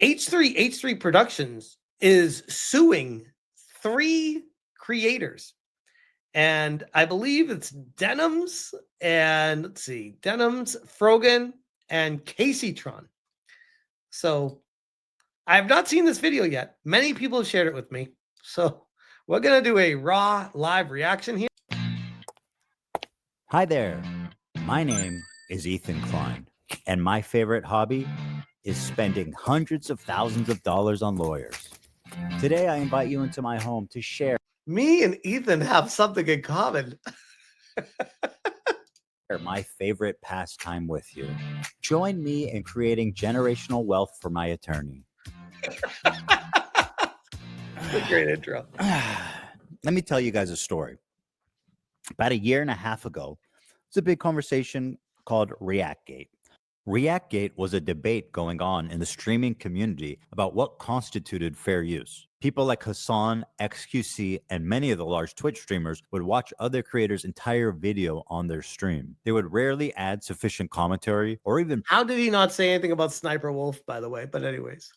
H3H3 Productions is suing 3 creators. And I believe it's Denims and let's see, Denims, Frogan, and Caseytron. So I have not seen this video yet. Many people have shared it with me. So we're going to do a raw live reaction here. Hi there. My name is Ethan Klein, and my favorite hobby is spending hundreds of thousands of dollars on lawyers. Today, I invite you into my home to share. Me and Ethan have something in common. My favorite pastime with you. Join me in creating generational wealth for my attorney. A great intro. Let me tell you guys a story. About a year and a half ago, it's a big conversation called ReactGate. ReactGate was a debate going on in the streaming community about what constituted fair use. People like Hassan, XQC, and many of the large Twitch streamers would watch other creators' entire video on their stream. They would rarely add sufficient commentary or even How did he not say anything about Sniper Wolf, by the way? But anyways,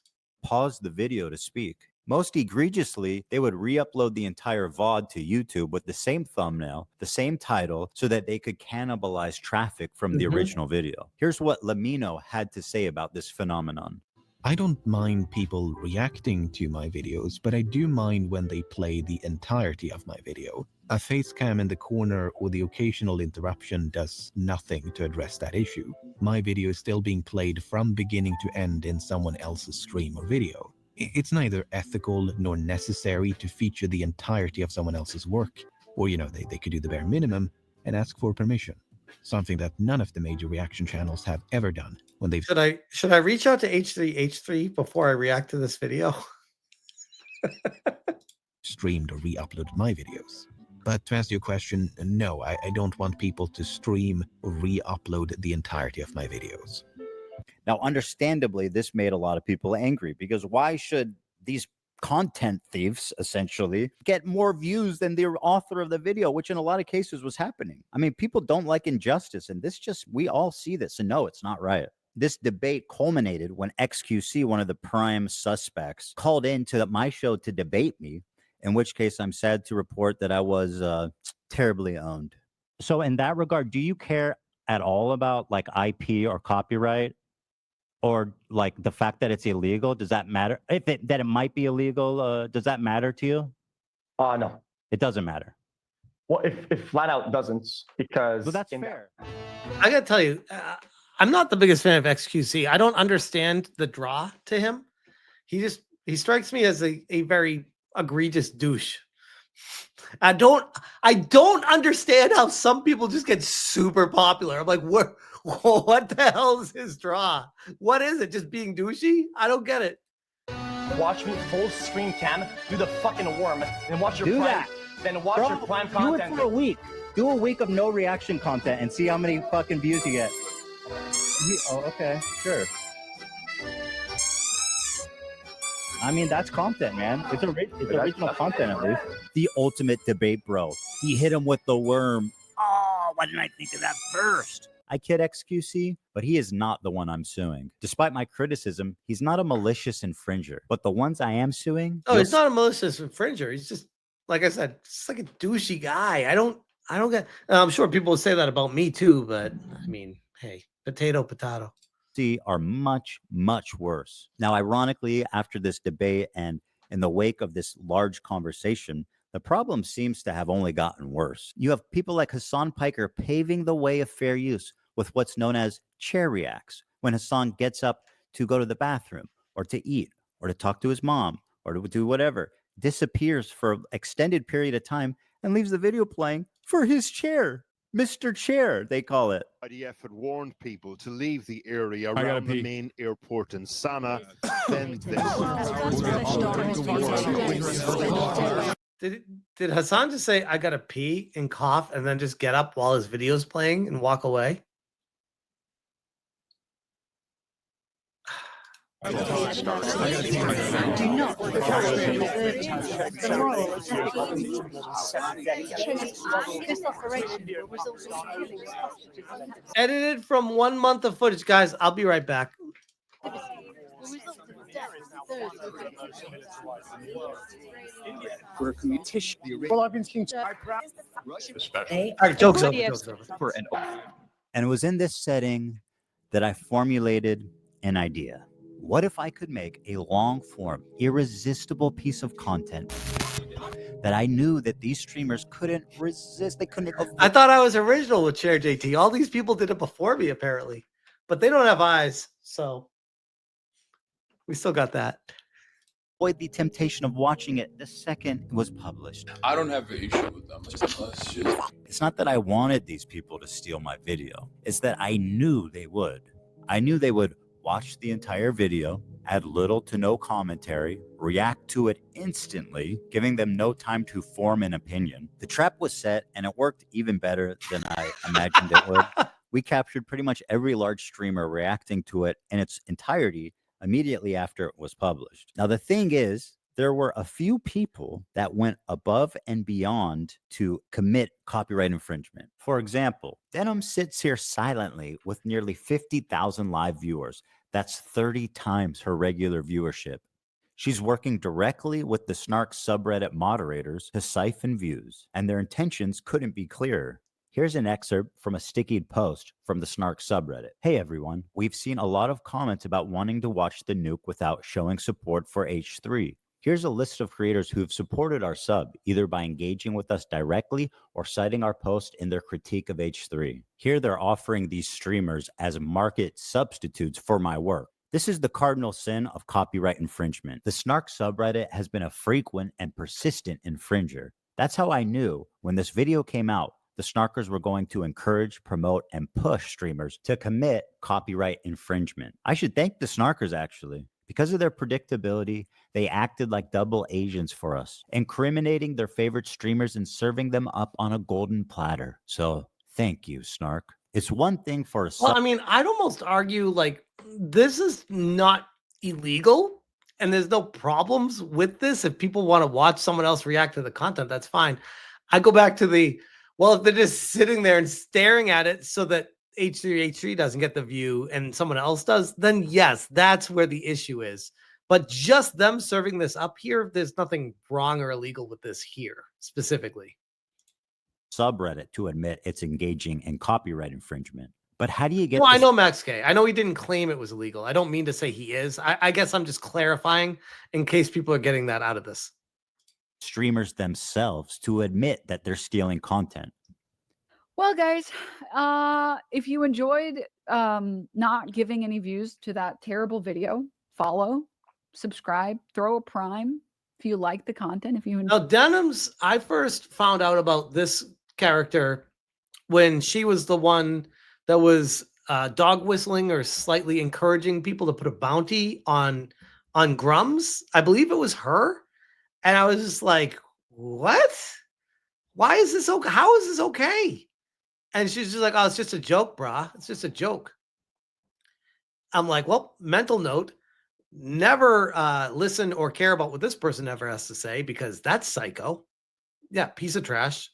pause the video to speak. Most egregiously, they would re-upload the entire VOD to YouTube with the same thumbnail, the same title, so that they could cannibalize traffic from the original video. Here's what Lamino had to say about this phenomenon. I don't mind people reacting to my videos, but I do mind when they play the entirety of my video. A face cam in the corner or the occasional interruption does nothing to address that issue. My video is still being played from beginning to end in someone else's stream or video. It's neither ethical nor necessary to feature the entirety of someone else's work. Or, you know, they could do the bare minimum and ask for permission. Something that none of the major reaction channels have ever done when they've... Should I reach out to H3H3 before I react to this video? streamed or re-uploaded my videos. But to answer your question, no, I don't want people to stream or re-upload the entirety of my videos. Now, understandably, this made a lot of people angry because why should these content thieves essentially get more views than the author of the video, which in a lot of cases was happening? I mean, people don't like injustice, and we all see this, and no, it's not right. This debate culminated when XQC, one of the prime suspects, called into my show to debate me, in which case I'm sad to report that I was terribly owned. So in that regard, do you care at all about like IP or copyright? Or like the fact that it's illegal, does that matter? That it might be illegal, does that matter to you? No. It doesn't matter. Well, if flat out doesn't, because... Well, that's fair. I gotta tell you, I'm not the biggest fan of XQC. I don't understand the draw to him. He strikes me as a very egregious douche. I don't understand how some people just get super popular. I'm like, what the hell is his draw? What is it? Just being douchey? I don't get it. Watch me full screen cam, do the fucking worm, then watch your prime, then watch your prime content. Do it for a week. Do a week of no reaction content and see how many fucking views you get. Oh, okay, sure. I mean, that's content, man. It's original content, at least. The ultimate debate, bro. He hit him with the worm. Oh, why didn't I think of that first? I kid XQC, but he is not the one I'm suing. Despite my criticism, he's not a malicious infringer. But the ones I am suing... Oh, he's not a malicious infringer. He's just, like I said, just like a douchey guy. I don't get... I'm sure people will say that about me too, but I mean, hey, potato. Are much, much worse. Now, ironically, after this debate and in the wake of this large conversation, the problem seems to have only gotten worse. You have people like Hassan Piker paving the way of fair use with what's known as chair reacts, when Hassan gets up to go to the bathroom or to eat or to talk to his mom or to do whatever, disappears for an extended period of time and leaves the video playing for his chair. Mr. Chair, they call it. IDF had warned people to leave the area around the main airport in Sana. Then Did Hassan just say, I gotta pee and cough and then just get up while his video's playing and walk away? Do not Edited from 1 month of footage. Guys, I'll be right back. We're competition. Well, I've been seeing All right, joke's over. Joke's over. And it was in this setting that I formulated an idea. What if I could make a long-form, irresistible piece of content that I knew that these streamers couldn't resist? They couldn't. I thought I was original with Chair JT. All these people did it before me, apparently, but they don't have eyes, so we still got that. Avoid the temptation of watching it the second it was published. I don't have an issue with them. It's not that I wanted these people to steal my video. It's that I knew they would. I knew they would watch the entire video, add little to no commentary, react to it instantly, giving them no time to form an opinion. The trap was set, and it worked even better than I imagined it would. We captured pretty much every large streamer reacting to it in its entirety immediately after it was published. Now, the thing is, there were a few people that went above and beyond to commit copyright infringement. For example, Denims sits here silently with nearly 50,000 live viewers. That's 30 times her regular viewership. She's working directly with the Snark subreddit moderators to siphon views, and their intentions couldn't be clearer. Here's an excerpt from a stickied post from the Snark subreddit. Hey everyone, we've seen a lot of comments about wanting to watch the nuke without showing support for H3. Here's a list of creators who've supported our sub, either by engaging with us directly or citing our post in their critique of H3. Here they're offering these streamers as market substitutes for my work. This is the cardinal sin of copyright infringement. The Snark subreddit has been a frequent and persistent infringer. That's how I knew when this video came out, the Snarkers were going to encourage, promote, and push streamers to commit copyright infringement. I should thank the Snarkers, actually. Because of their predictability, they acted like double agents for us, incriminating their favorite streamers and serving them up on a golden platter. So thank you, Snark. It's one thing for a Well, I mean, I'd almost argue like this is not illegal and there's no problems with this. If people want to watch someone else react to the content, that's fine. I go back to well, if they're just sitting there and staring at it so that H3H3 doesn't get the view and someone else does, then yes, that's where the issue is. But just them serving this up here, there's nothing wrong or illegal with this here specifically. Subreddit to admit it's engaging in copyright infringement. But how do you get? Well, I know Max K. I know he didn't claim it was illegal. I don't mean to say he is. I guess I'm just clarifying in case people are getting that out of this. Streamers themselves to admit that they're stealing content. Well, guys, if you enjoyed not giving any views to that terrible video, follow, subscribe, throw a prime if you like the content. If you now Denims, I first found out about this character when she was the one that was dog whistling or slightly encouraging people to put a bounty on Grums. I believe it was her. And I was just like, what? Why is this okay? How is this okay? And she's just like, oh, it's just a joke, brah. It's just a joke. I'm like, well, mental note, never listen or care about what this person ever has to say because that's psycho. Yeah, piece of trash.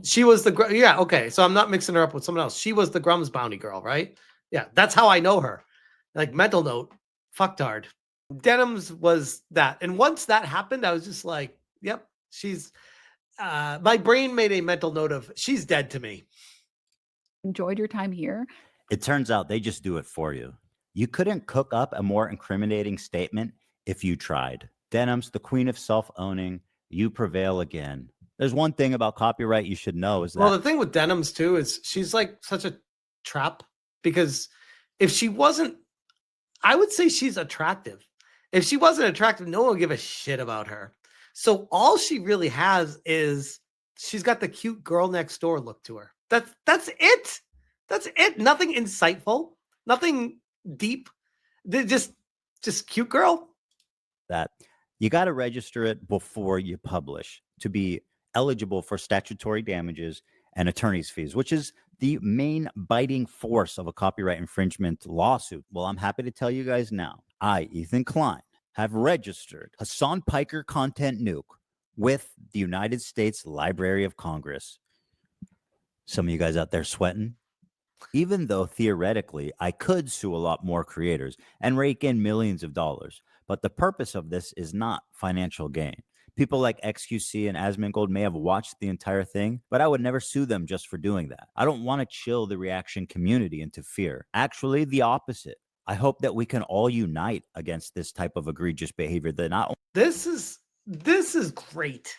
She was yeah, okay. So I'm not mixing her up with someone else. She was the Grums bounty girl, right? Yeah, that's how I know her. Like, mental note, fucktard. Denims was that. And once that happened, I was just like, yep, she's, my brain made a mental note of she's dead to me. Enjoyed your time here. It turns out they just do it for you. You couldn't cook up a more incriminating statement if you tried. Denims, the queen of self-owning, you prevail again. There's one thing about copyright you should know is that... Well, the thing with Denims, too, is she's like such a trap because if she wasn't, I would say she's attractive. If she wasn't attractive, no one would give a shit about her. So all she really has is she's got the cute girl next door look to her. That's it. That's it. Nothing insightful, nothing deep. They're just cute girl. That you got to register it before you publish to be eligible for statutory damages and attorney's fees, which is the main biting force of a copyright infringement lawsuit. Well, I'm happy to tell you guys now, I, Ethan Klein, have registered Hassan Piker content nuke with the United States Library of Congress. Some of you guys out there sweating, Even though theoretically I could sue a lot more creators and rake in millions of dollars, but the purpose of this is not financial gain. People like XQC and Asmongold may have watched the entire thing, but I would never sue them just for doing that. I don't want to chill the reaction community into fear. Actually, the opposite. I hope that we can all unite against this type of egregious behavior that not This is great.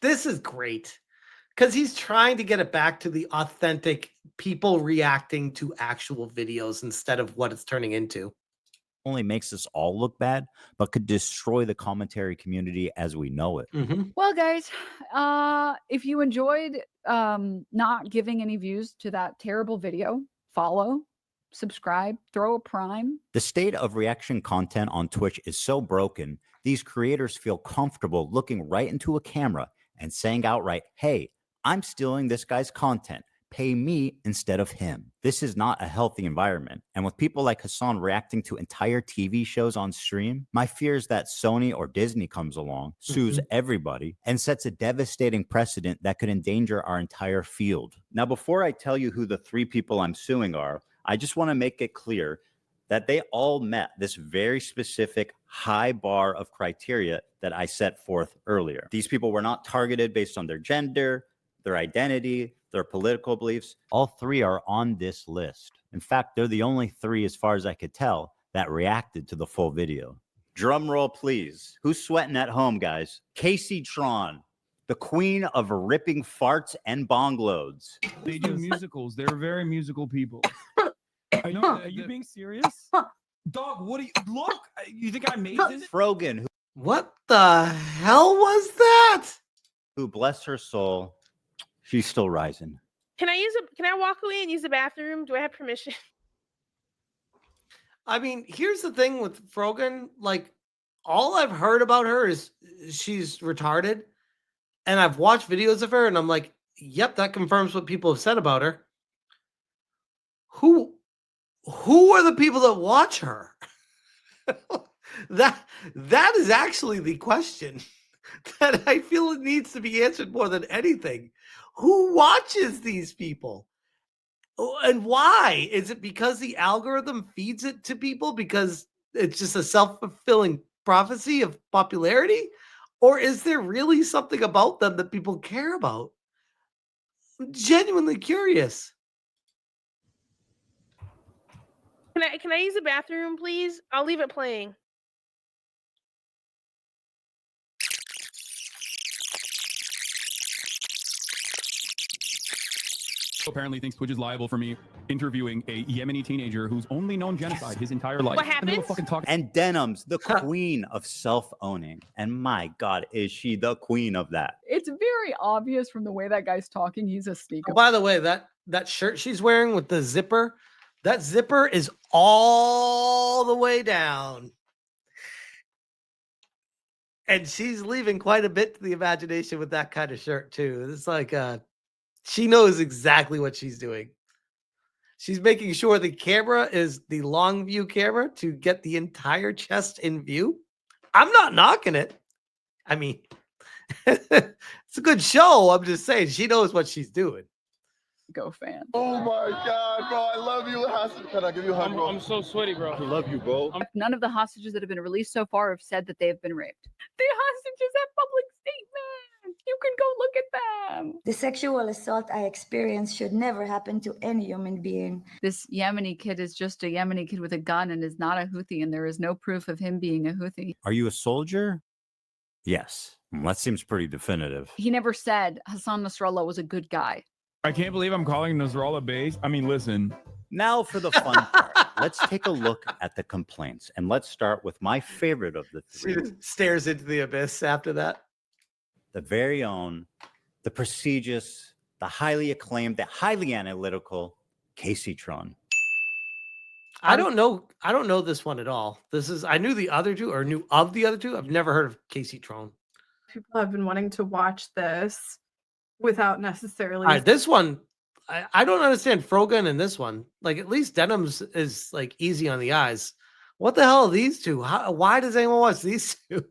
This is great. Because he's trying to get it back to the authentic people reacting to actual videos instead of what it's turning into. only makes us all look bad, but could destroy the commentary community as we know it. Well, guys, if you enjoyed not giving any views to that terrible video, follow, subscribe, throw a prime. The state of reaction content on Twitch is so broken, these creators feel comfortable looking right into a camera and saying outright, hey, I'm stealing this guy's content. Pay me instead of him. This is not a healthy environment. And with people like Hassan reacting to entire TV shows on stream, my fear is that Sony or Disney comes along, sues everybody, and sets a devastating precedent that could endanger our entire field. Now, before I tell you who the 3 people I'm suing are, I just want to make it clear that they all met this very specific high bar of criteria that I set forth earlier. These people were not targeted based on their gender, their identity, their political beliefs. All 3 are on this list. In fact, they're the only 3, as far as I could tell, that reacted to the full video. Drum roll, please. Who's sweating at home, guys? Caseytron, the queen of ripping farts and bong loads. They do musicals. They're very musical people. I know. Are you being serious? Dog, what do you look? You think I made this? Frogan, What the hell was that? who bless her soul, she's still rising. Can I walk away and use the bathroom? Do I have permission? I mean, here's the thing with Frogan. Like, all I've heard about her is she's retarded. And I've watched videos of her and I'm like, yep, that confirms what people have said about her. Who are the people that watch her? that is actually the question that I feel it needs to be answered more than anything. Who watches these people? And why? Is it because the algorithm feeds it to people because it's just a self-fulfilling prophecy of popularity? Or is there really something about them that people care about? I'm genuinely curious. Can I use the bathroom, please? I'll leave it playing. Apparently thinks Twitch is liable for me interviewing a Yemeni teenager who's only known genocide his entire life. What happened? And Denims, the queen of self-owning. And my God, is she the queen of that? It's very obvious from the way that guy's talking. He's a sneaker. Oh, by the way, that shirt she's wearing with the zipper, that zipper is all the way down. And she's leaving quite a bit to the imagination with that kind of shirt, too. It's like she knows exactly what she's doing. She's making sure the camera is the long view camera to get the entire chest in view. I'm not knocking it. I mean, it's a good show. I'm just saying she knows what she's doing. Go fan. Oh my God, bro. I love you. Can I give you a hug, bro? I'm so sweaty, bro. I love you, bro. None of the hostages that have been released so far have said that they have been raped. The hostages have public statements. You can go look at them. The sexual assault I experienced should never happen to any human being. This Yemeni kid is just a Yemeni kid with a gun and is not a Houthi, and there is no proof of him being a Houthi. Are you a soldier? Yes. That seems pretty definitive. He never said Hassan Nasrallah was a good guy. I can't believe I'm calling Nasrallah base. I mean, listen. Now for the fun part. Let's take a look at the complaints. And let's start with my favorite of the 3. She stares into the abyss after that. The very own, the prestigious, the highly acclaimed, the highly analytical Caseytron. I don't know this one at all. I knew the other 2 or knew of the other 2. I've never heard of Caseytron. People have been wanting to watch this without necessarily. All right, this one, I don't understand Frogan in this one. Like, at least Denims is like easy on the eyes. What the hell are these 2? Why does anyone watch these 2?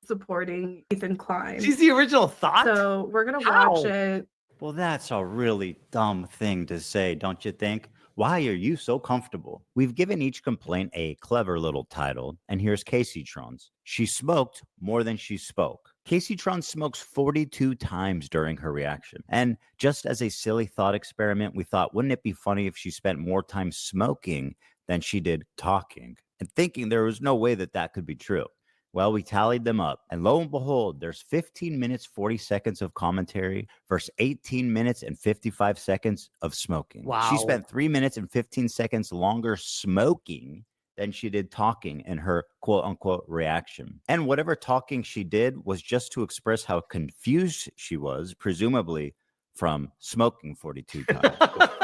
Supporting Ethan Klein. She's the original thought. So we're gonna watch it. Well, that's a really dumb thing to say, don't you think? Why are you so comfortable? We've given each complaint a clever little title, and here's Caseytron's. She smoked more than she spoke. Caseytron smokes 42 times during her reaction. And just as a silly thought experiment, we thought, wouldn't it be funny if she spent more time smoking than she did talking? And thinking there was no way that that could be true. Well, we tallied them up, and lo and behold, there's 15 minutes, 40 seconds of commentary versus 18 minutes and 55 seconds of smoking. Wow. She spent 3 minutes and 15 seconds longer smoking than she did talking in her quote-unquote reaction. And whatever talking she did was just to express how confused she was, presumably from smoking 42 times.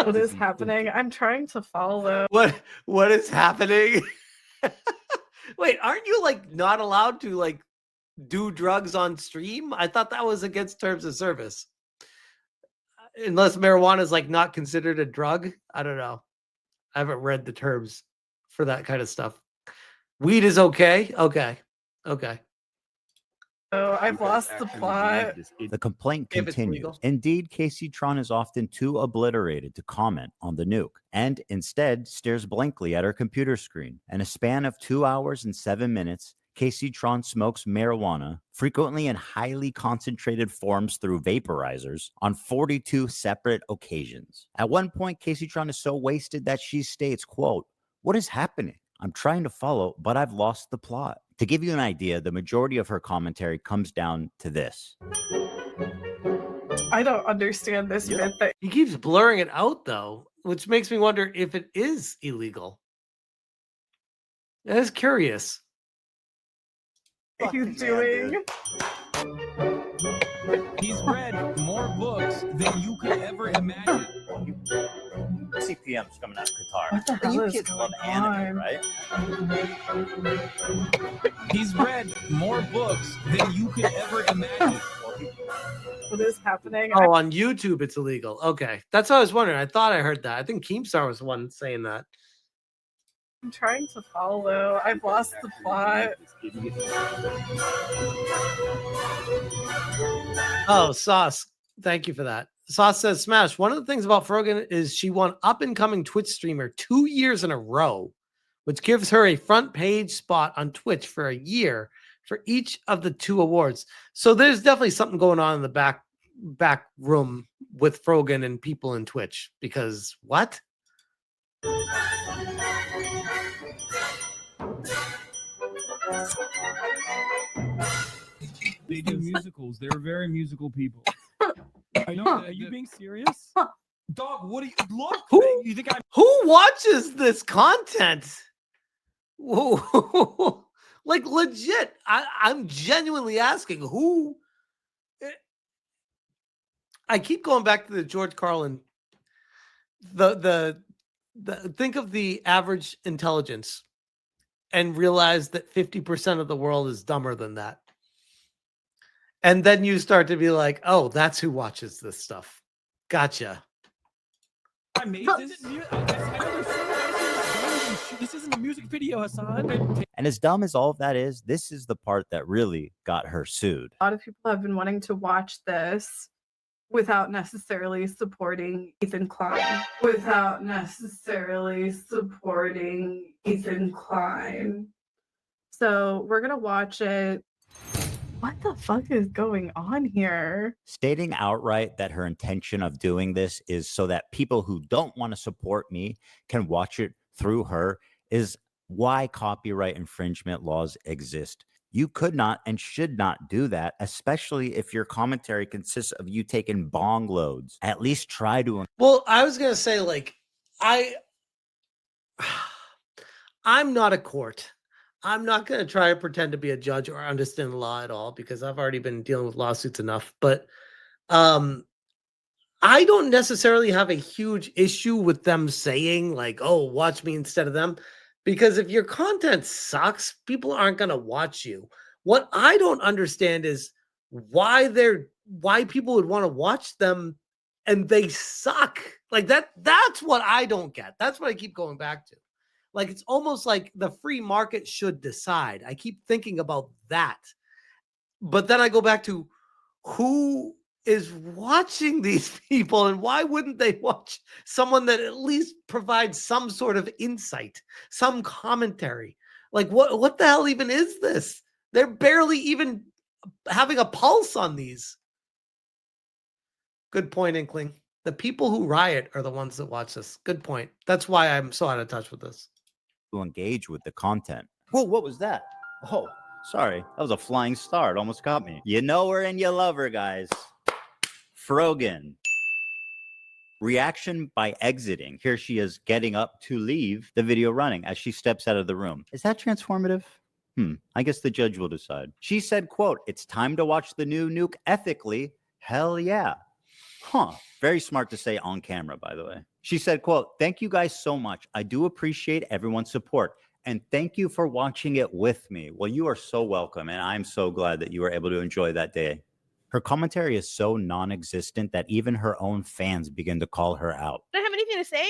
What is happening? I'm trying to follow. What is happening? Wait, aren't you like not allowed to like do drugs on stream? I thought that was against terms of service. Unless marijuana is like not considered a drug. I don't know. I haven't read the terms for that kind of stuff. Weed is okay. Okay. Oh, I've lost the plot. The complaint If it's continues. legal. Indeed, Caseytron is often too obliterated to comment on the nuke and instead stares blankly at her computer screen. In a span of 2 hours and 7 minutes, Caseytron smokes marijuana, frequently in highly concentrated forms through vaporizers, on 42 separate occasions. At one point, Caseytron is so wasted that she states, quote, "What is happening? I'm trying to follow, but I've lost the plot." To give you an idea, the majority of her commentary comes down to this. I don't understand this bit that He keeps blurring it out though, which makes me wonder if it is illegal. That is curious. he's doing. He's read more books than you could ever imagine. CPM's coming out of Qatar. What the hell You is kids love going anime, on? right? He's read more books than you could ever imagine. What is happening? Oh, on YouTube it's illegal. Okay. That's what I was wondering. I thought I heard that. I think Keemstar was the one saying that. I'm trying to follow. I've lost the plot. Oh, Sauce. Thank you for that. Sauce says, Smash, one of the things about Frogan is she won up-and-coming Twitch streamer 2 years in a row, which gives her a front page spot on Twitch for a year for each of the 2 awards. So there's definitely something going on in the back room with Frogan and people in Twitch, because what? They do musicals. They're very musical people. I know. Are you being serious? Dog, what do you look? You think I'm Who watches this content? Whoa. Like legit. I'm genuinely asking who. I keep going back to the George Carlin. The think of the average intelligence and realize that 50% of the world is dumber than that. And then you start to be like, oh, that's who watches this stuff. Gotcha. I made this. This isn't a music video, Hassan. And as dumb as all of that is, this is the part that really got her sued. A lot of people have been wanting to watch this without necessarily supporting Ethan Klein. So we're going to watch it. What the fuck is going on here? Stating outright that her intention of doing this is so that people who don't want to support me can watch it through her is why copyright infringement laws exist. You could not and should not do that, especially if your commentary consists of you taking bong loads. At least try to. Well, I was going to say, like, I'm not a court. I'm not going to try to pretend to be a judge or understand the law at all because I've already been dealing with lawsuits enough. But I don't necessarily have a huge issue with them saying like, oh, watch me instead of them. Because if your content sucks, people aren't going to watch you. What I don't understand is why people would want to watch them and they suck. Like that's what I don't get. That's what I keep going back to. Like, it's almost like the free market should decide. I keep thinking about that. But then I go back to who is watching these people, and why wouldn't they watch someone that at least provides some sort of insight, some commentary? Like what the hell even is this? They're barely even having a pulse on these. Good point, Inkling. The people who riot are the ones that watch this. Good point. That's why I'm so out of touch with this. To engage with the content. Whoa, what was that? Oh, sorry. That was a flying star. It almost got me. You know her and you love her, guys. Frogan. Reaction by exiting. Here she is getting up to leave the video running as she steps out of the room. Is that transformative? I guess the judge will decide. She said, quote, "It's time to watch the new nuke ethically. Hell yeah." Huh. Very smart to say on camera, by the way. She said, quote, "Thank you guys so much. I do appreciate everyone's support. And thank you for watching it with me." Well, you are so welcome. And I'm so glad that you were able to enjoy that day. Her commentary is so non-existent that even her own fans begin to call her out. Don't have anything to say?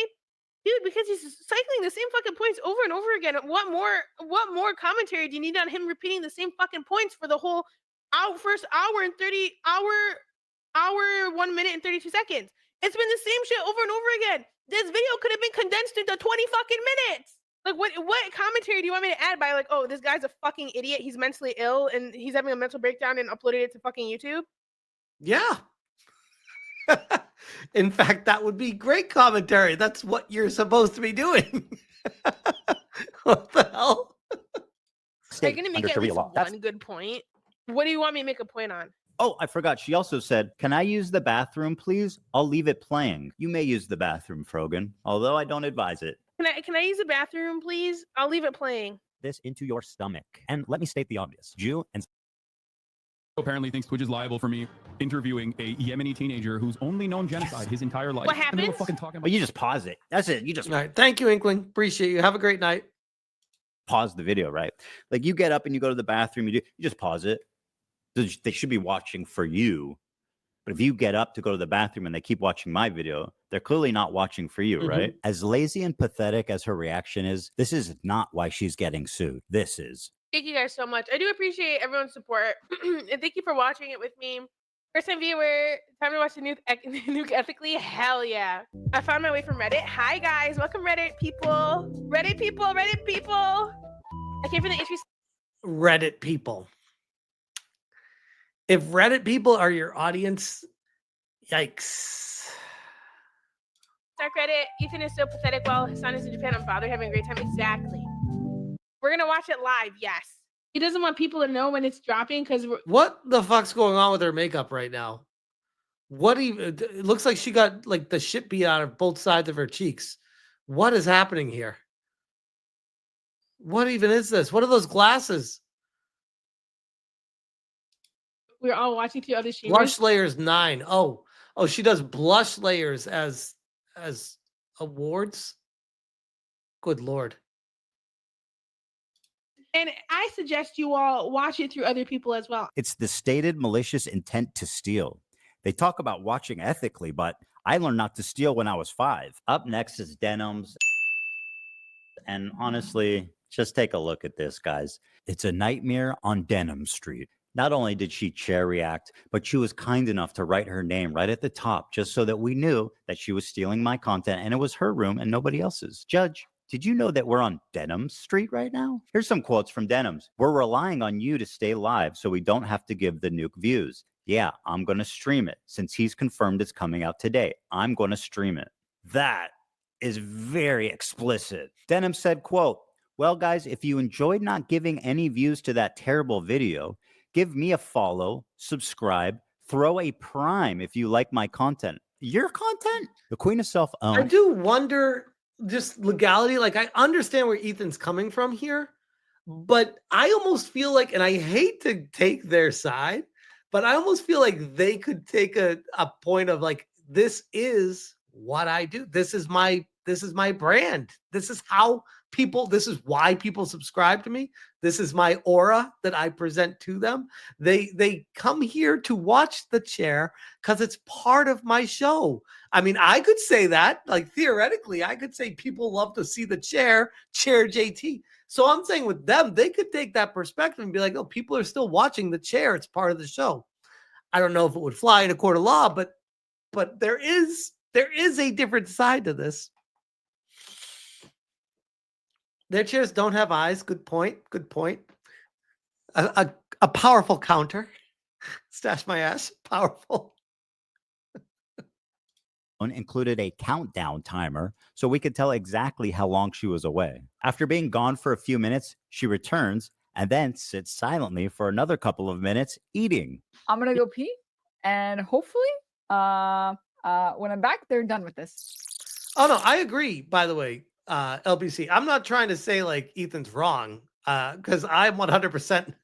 Dude, because he's cycling the same fucking points over and over again. What more commentary do you need on him repeating the same fucking points for the whole first hour and 1 minute and 32 seconds? It's been the same shit over and over again. This video could have been condensed into 20 fucking minutes. Like, what commentary do you want me to add by, like, oh, this guy's a fucking idiot, he's mentally ill, and he's having a mental breakdown and uploaded it to fucking YouTube? Yeah. In fact, that would be great commentary. That's what you're supposed to be doing. What the hell? Are you going to make at least one good point? What do you want me to make a point on? Oh, I forgot. She also said, "Can I use the bathroom, please? I'll leave it playing." You may use the bathroom, Frogan, although I don't advise it. Can I use the bathroom, please? I'll leave it playing. This into your stomach. And let me state the obvious. Jew and apparently thinks Twitch is liable for me interviewing a Yemeni teenager who's only known genocide his entire life. What happens? And fucking talking about well, you just pause it. That's it. You just all right. Thank you, Inkling. Appreciate you. Have a great night. Pause the video, right? Like you get up and you go to the bathroom, you just pause it. They should be watching for you. But if you get up to go to the bathroom and they keep watching my video, they're clearly not watching for you, right? As lazy and pathetic as her reaction is, this is not why she's getting sued. This is. Thank you guys so much. I do appreciate everyone's support. And thank you for watching it with me. First time viewer, time to watch the nuke ethically. Hell yeah. I found my way from Reddit. Hi guys, welcome Reddit people. Reddit people. I came from the H3H3's. Reddit people. If Reddit people are your audience, yikes. Snark Reddit, Ethan is so pathetic while his son is in Japan. I'm bothered having a great time. Exactly. We're going to watch it live, yes. He doesn't want people to know when it's dropping because what the fuck's going on with her makeup right now? What even? It looks like she got like the shit beat out of both sides of her cheeks. What is happening here? What even is this? What are those glasses? We're all watching through other streamers. Blush layers 9. Oh, she does blush layers as awards. Good Lord. And I suggest you all watch it through other people as well. It's the stated malicious intent to steal. They talk about watching ethically, but I learned not to steal when I was 5. Up next is Denims. And honestly, just take a look at this, guys. It's a nightmare on Denim Street. Not only did she chair react, but she was kind enough to write her name right at the top just so that we knew that she was stealing my content and it was her room and nobody else's. Judge, did you know that we're on Denim Street right now? Here's some quotes from Denims. "We're relying on you to stay live so we don't have to give the nuke views. Yeah, I'm going to stream it. Since he's confirmed it's coming out today, I'm going to stream it." That is very explicit. Denim said, quote, "Well, guys, if you enjoyed not giving any views to that terrible video, give me a follow, subscribe, throw a prime if you like my content." Your content? The Queen of Self-Owned. I do wonder, just legality. Like, I understand where Ethan's coming from here, but I almost feel like, and I hate to take their side, but I almost feel like they could take a point of like, this is what I do. This is my brand. This is how people, this is why people subscribe to me. This is my aura that I present to them. They come here to watch the chair because it's part of my show. I mean, I could say that, like, theoretically, I could say people love to see the chair JT. So I'm saying with them, they could take that perspective and be like, oh, people are still watching the chair. It's part of the show. I don't know if it would fly in a court of law, but there is a different side to this. Their chairs don't have eyes. Good point. Good point. A powerful counter. Stash my ass. Powerful. Included a countdown timer so we could tell exactly how long she was away. After being gone for a few minutes, she returns and then sits silently for another couple of minutes eating. I'm gonna go pee, and hopefully, when I'm back, they're done with this. Oh no, I agree. By the way, LBC, I'm not trying to say like Ethan's wrong, because I'm 100%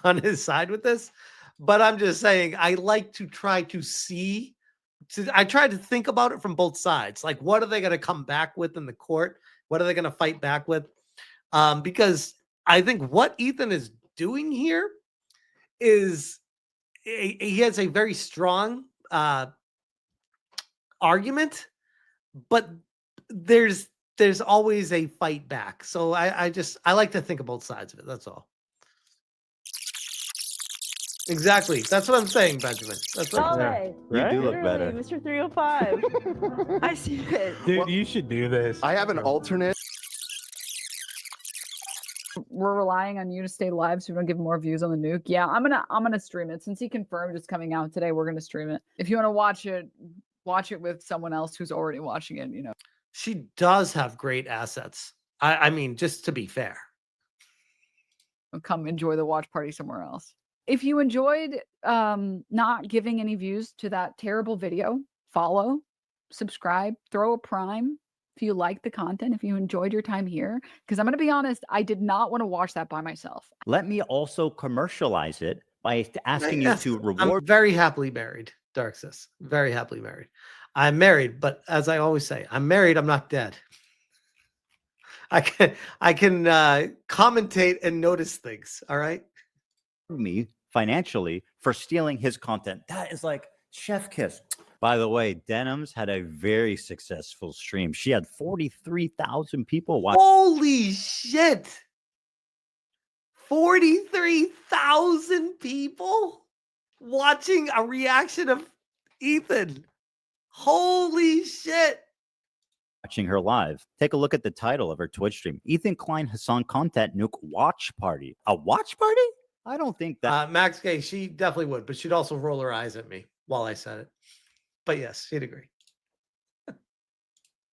on his side with this, but I'm just saying I like to try to see. I try to think about it from both sides. Like, what are they going to come back with in the court? What are they going to fight back with? Because I think what Ethan is doing here is he has a very strong argument, but there's always a fight back. So I like to think of both sides of it. That's all. Exactly. That's what I'm saying, Benjamin. That's what I'm saying. You do look better. Mr. 305. I see it. Dude, you should do this. I have an alternate. We're relying on you to stay live so we don't give more views on the nuke. Yeah, I'm gonna stream it. Since he confirmed it's coming out today, we're gonna stream it. If you want to watch it with someone else who's already watching it, you know. She does have great assets. I mean, just to be fair. Come enjoy the watch party somewhere else. If you enjoyed not giving any views to that terrible video, follow, subscribe, throw a prime if you like the content, if you enjoyed your time here. Because I'm going to be honest, I did not want to watch that by myself. Let me also commercialize it by asking you to reward. I'm very happily married, Darksis. Very happily married. I'm married, but as I always say, I'm married, I'm not dead. I can commentate and notice things, all right? Me financially for stealing his content. That is like chef kiss. By the way, Denims had a very successful stream. She had 43,000 people watching. Holy shit. 43,000 people watching a reaction of Ethan. Holy shit. Watching her live. Take a look at the title of her Twitch stream. Ethan Klein Hassan content nuke watch party. A watch party? I don't think that. Max Gay, she definitely would, but she'd also roll her eyes at me while I said it. But yes, she'd agree.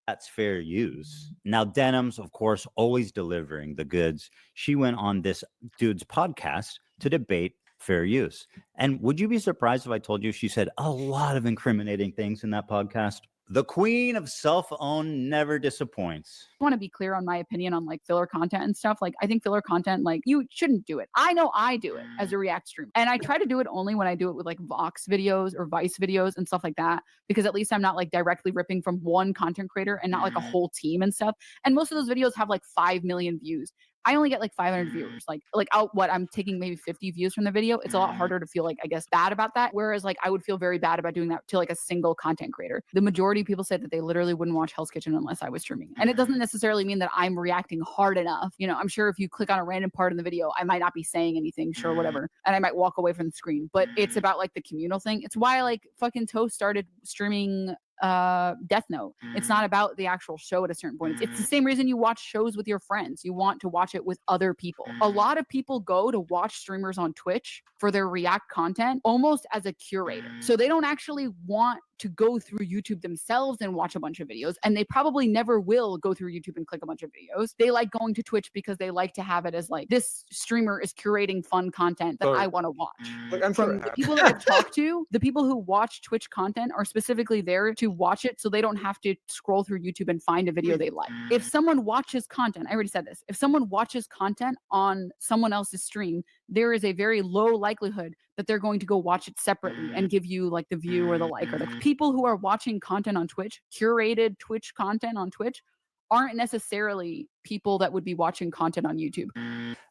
That's fair use. Now, Denims, of course, always delivering the goods. She went on this dude's podcast to debate fair use. And would you be surprised if I told you she said a lot of incriminating things in that podcast? The queen of self-own never disappoints. I want to be clear on my opinion on like filler content and stuff. Like, I think filler content, like, you shouldn't do it. I know I do it as a React stream. And I try to do it only when I do it with like Vox videos or Vice videos and stuff like that, because at least I'm not like directly ripping from one content creator and not like a whole team and stuff. And most of those videos have like 5 million views. I only get like 500 viewers. Like I'm taking maybe 50 views from the video. It's a lot harder to feel like, I guess, bad about that. Whereas like I would feel very bad about doing that to like a single content creator. The majority of people said that they literally wouldn't watch Hell's Kitchen unless I was streaming. And it doesn't necessarily mean that I'm reacting hard enough. You know, I'm sure if you click on a random part in the video, I might not be saying anything, sure, whatever. And I might walk away from the screen, but it's about like the communal thing. It's why like fucking Toast started streaming Death Note. It's not about the actual show at a certain point. It's the same reason you watch shows with your friends. You want to watch it with other people. A lot of people go to watch streamers on Twitch for their React content almost as a curator. So they don't actually want to go through YouTube themselves and watch a bunch of videos, and they probably never will go through YouTube and click a bunch of videos. They like going to Twitch because they like to have it as like, this streamer is curating fun content that I want to watch. Look, I'm From the people that I've talked to, the people who watch Twitch content are specifically there to watch it so they don't have to scroll through YouTube and find a video they like. If someone watches content, I already said this, if someone watches content on someone else's stream, there is a very low likelihood that they're going to go watch it separately and give you like the view or the like. Or the people who are watching content on Twitch, curated Twitch content on Twitch, aren't necessarily people that would be watching content on YouTube.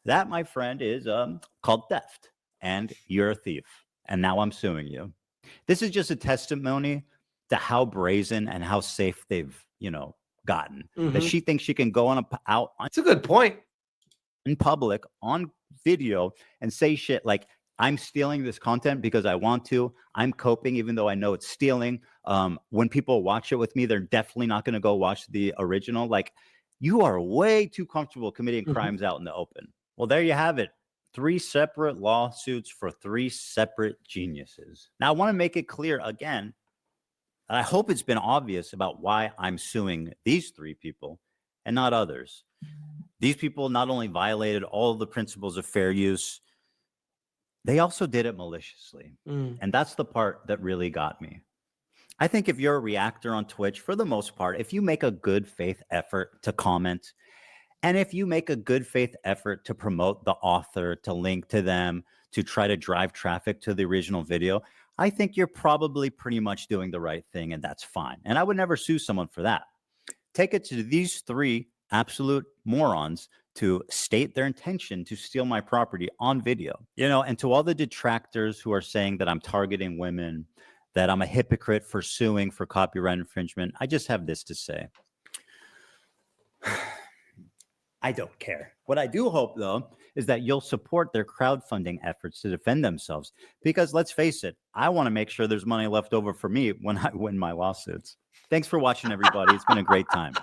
That, my friend, is called theft, and you're a thief. And now I'm suing you. This is just a testimony to how brazen and how safe they've, gotten. That she thinks she can go out. It's a good point. In public on video and say shit like, I'm stealing this content because I want to. I'm coping, even though I know it's stealing. When people watch it with me, they're definitely not going to go watch the original. Like, you are way too comfortable committing crimes out in the open. Well, there you have it. 3 separate lawsuits for 3 separate geniuses. Now, I want to make it clear again, and I hope it's been obvious about why I'm suing these 3 people and not others. These people not only violated all of the principles of fair use, they also did it maliciously. And that's the part that really got me. I think if you're a reactor on Twitch, for the most part, if you make a good faith effort to comment, and if you make a good faith effort to promote the author, to link to them, to try to drive traffic to the original video, I think you're probably pretty much doing the right thing, and that's fine. And I would never sue someone for that. Take it to these 3 absolute morons to state their intention to steal my property on video, you know, and to all the detractors who are saying that I'm targeting women, that I'm a hypocrite for suing for copyright infringement, I just have this to say. I don't care. What I do hope, though, is that you'll support their crowdfunding efforts to defend themselves. Because let's face it, I want to make sure there's money left over for me when I win my lawsuits. Thanks for watching, everybody. It's been a great time.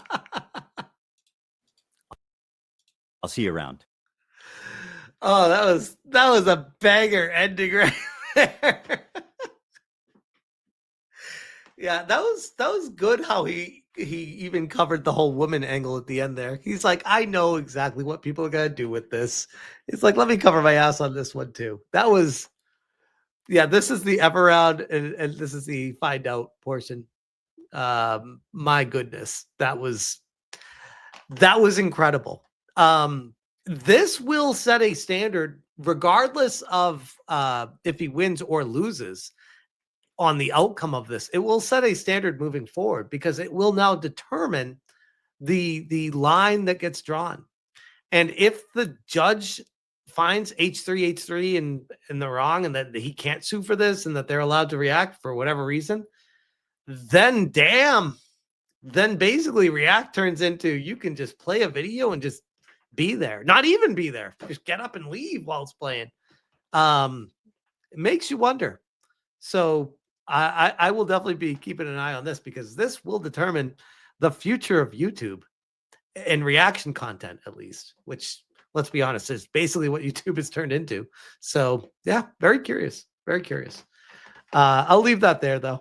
I'll see you around. Oh, that was a banger ending right there. Yeah, that was good how he even covered the whole woman angle at the end there. He's like, I know exactly what people are gonna do with this. It's like, let me cover my ass on this one too. That was, yeah, this is the ever round and this is the find out portion. My goodness, that was incredible. This will set a standard regardless of if he wins or loses on the outcome of this. It will set a standard moving forward because it will now determine the line that gets drawn. And if the judge finds H3H3 in the wrong and that he can't sue for this and that they're allowed to react for whatever reason, then then basically React turns into, you can just play a video and just be there, not even be there, just get up and leave while it's playing. It makes you wonder. So I will definitely be keeping an eye on this because this will determine the future of YouTube and reaction content, at least, which, let's be honest, is basically what YouTube has turned into. So yeah, very curious, very curious. I'll leave that there though.